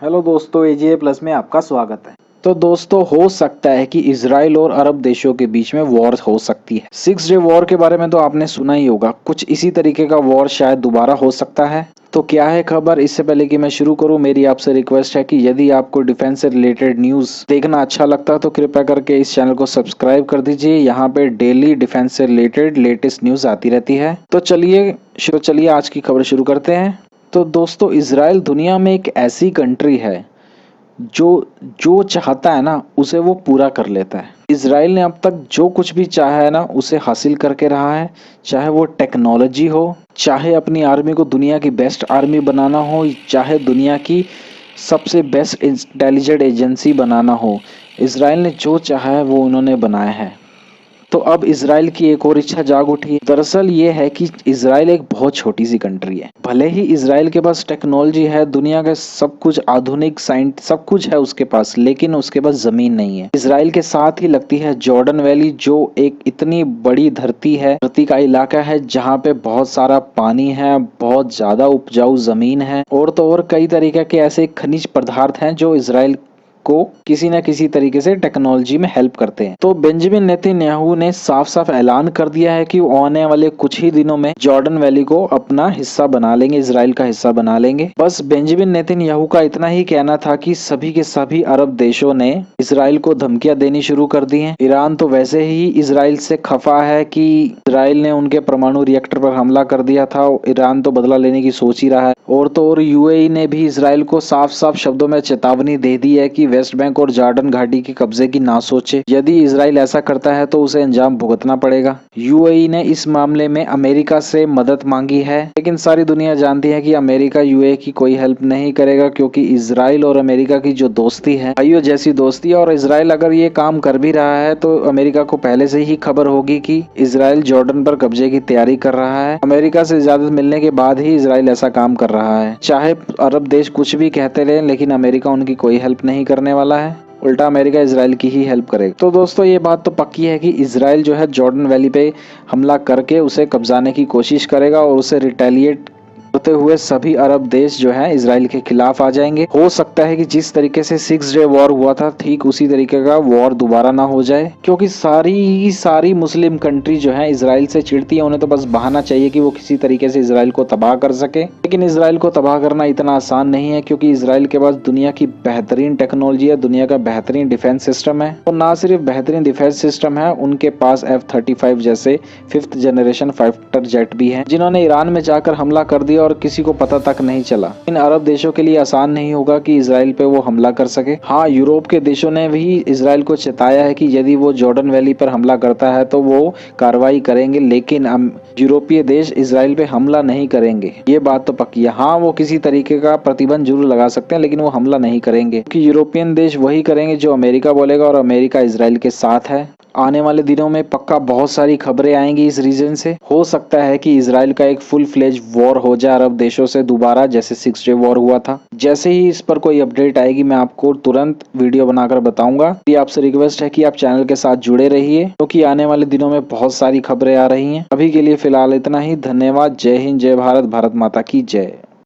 Hello दोस्तों, AGA plus में आपका स्वागत है। तो दोस्तों, हो सकता है कि इजराइल और अरब देशों के बीच में वॉर हो सकती है। 6 डे वॉर के बारे में तो आपने सुना ही होगा। कुछ इसी तरीके का वॉर शायद दोबारा हो सकता है। तो क्या है खबर, इससे पहले कि मैं शुरू करूं, मेरी आपसे रिक्वेस्ट है कि यदि आपको डिफेंस से रिलेटेड न्यूज देखना अच्छा लगता है तो कृपया करके इस चैनल को सब्सक्राइब कर दीजिए। यहाँ पे डेली डिफेंस से रिलेटेड लेटेस्ट न्यूज आती रहती है। तो चलिए आज की खबर शुरू करते हैं। तो दोस्तों, इजराइल दुनिया में एक ऐसी कंट्री है जो जो चाहता है ना उसे वो पूरा कर लेता है। इजराइल ने अब तक जो कुछ भी चाहा है ना उसे हासिल करके रहा है। चाहे वो टेक्नोलॉजी हो, चाहे अपनी आर्मी को दुनिया की बेस्ट आर्मी बनाना हो, चाहे दुनिया की सबसे बेस्ट इंटेलिजेंट एजेंसी बनाना हो, इजराइल ने जो चाहा है वो उन्होंने बनाया है। तो अब इजराइल की एक और इच्छा जाग उठी है। दरअसल ये है कि इजराइल एक बहुत छोटी सी कंट्री है। भले ही इजराइल के पास टेक्नोलॉजी है, दुनिया का सब कुछ आधुनिक साइंस सब कुछ है उसके पास, लेकिन उसके पास जमीन नहीं है। इजराइल के साथ ही लगती है जॉर्डन वैली, जो एक इतनी बड़ी धरती का इलाका है जहाँ पे बहुत सारा पानी है, बहुत ज्यादा उपजाऊ जमीन है, और तो और कई तरीके के ऐसे खनिज पदार्थ हैं जो इजराइल को किसी न किसी तरीके से टेक्नोलॉजी में हेल्प करते हैं। तो बेंजामिन नेतन्याहू ने साफ साफ ऐलान कर दिया है कि वो आने वाले कुछ ही दिनों में जॉर्डन वैली को अपना हिस्सा बना लेंगे, इजराइल का हिस्सा बना लेंगे। बस बेंजामिन नेतन्याहू का इतना ही कहना था कि सभी के सभी अरब देशों ने इजराइल को धमकियां देनी शुरू कर दी हैं। ईरान तो वैसे ही इजराइल से खफा है कि इजराइल ने उनके परमाणु रिएक्टर पर हमला कर दिया था। ईरान तो बदला लेने की सोच ही रहा है। और तो और यूएई ने भी इजराइल को साफ साफ शब्दों में चेतावनी दे दी है कि वेस्ट बैंक और जॉर्डन घाटी के कब्जे की ना सोचे। यदि इजराइल ऐसा करता है तो उसे अंजाम भुगतना पड़ेगा। यूएई ने इस मामले में अमेरिका से मदद मांगी है, लेकिन सारी दुनिया जानती है कि अमेरिका यूएई की कोई हेल्प नहीं करेगा, क्योंकि इजराइल और अमेरिका की जो दोस्ती है, भाइयों जैसी दोस्ती है। और इजराइल अगर ये काम कर भी रहा है तो अमेरिका को पहले से ही खबर होगी कि इजराइल जॉर्डन पर कब्जे की तैयारी कर रहा है। अमेरिका से इजाजत मिलने के बाद ही इजराइल ऐसा काम कर रहा है। चाहे अरब देश कुछ भी कहते रहे, लेकिन अमेरिका उनकी कोई हेल्प नहीं करने वाला है। उल्टा अमेरिका इजराइल की ही हेल्प करेगा। तो दोस्तों, ये बात तो पक्की है कि इजराइल जो है जॉर्डन वैली पे हमला करके उसे कब्जाने की कोशिश करेगा, और उसे रिटेलिएट होते हुए सभी अरब देश जो है इजराइल के खिलाफ आ जाएंगे। हो सकता है कि जिस तरीके से 6 डे वॉर हुआ था, ठीक उसी तरीके का वॉर दोबारा ना हो जाए, क्योंकि सारी मुस्लिम कंट्री जो है इजराइल से चिढ़ती है। उन्हें तो बस बहाना चाहिए कि वो किसी तरीके से इजराइल को तबाह कर सके। लेकिन इजराइल को तबाह करना इतना आसान नहीं है, क्योंकि इजराइल के पास दुनिया की बेहतरीन टेक्नोलॉजी है, दुनिया का बेहतरीन डिफेंस सिस्टम है। और ना सिर्फ बेहतरीन डिफेंस सिस्टम है, उनके पास F-35 जैसे 5th जनरेशन फाइटर जेट भी है, जिन्होंने ईरान में जाकर हमला कर दिया और किसी को पता तक नहीं चला। इन अरब देशों के लिए आसान नहीं होगा कि इजराइल पे वो हमला कर सके। हाँ, यूरोप के देशों ने भी इजराइल को चेताया है कि यदि वो जॉर्डन वैली पर हमला करता है तो वो कार्रवाई करेंगे, लेकिन यूरोपीय देश इजराइल पे हमला नहीं करेंगे। ये बात तो पक्की है। हाँ, वो किसी तरीके का प्रतिबंध जरूर लगा सकते हैं, लेकिन वो हमला नहीं करेंगे, क्योंकि यूरोपियन देश वही करेंगे जो अमेरिका बोलेगा, और अमेरिका इजराइल के साथ है। आने वाले दिनों में पक्का बहुत सारी खबरें आएंगी इस रीजन से। हो सकता है कि इजराइल का एक फुल फ्लेज वॉर हो जाए अरब देशों से दोबारा, जैसे 6 डे वॉर हुआ था। जैसे ही इस पर कोई अपडेट आएगी मैं आपको तुरंत वीडियो बनाकर बताऊंगा। ये आपसे रिक्वेस्ट है कि आप चैनल के साथ जुड़े रहिए, क्योंकि आने वाले दिनों में बहुत सारी खबरें आ रही हैं। अभी के लिए फिलहाल इतना ही। धन्यवाद। जय हिंद, जय भारत, भारत माता की जय।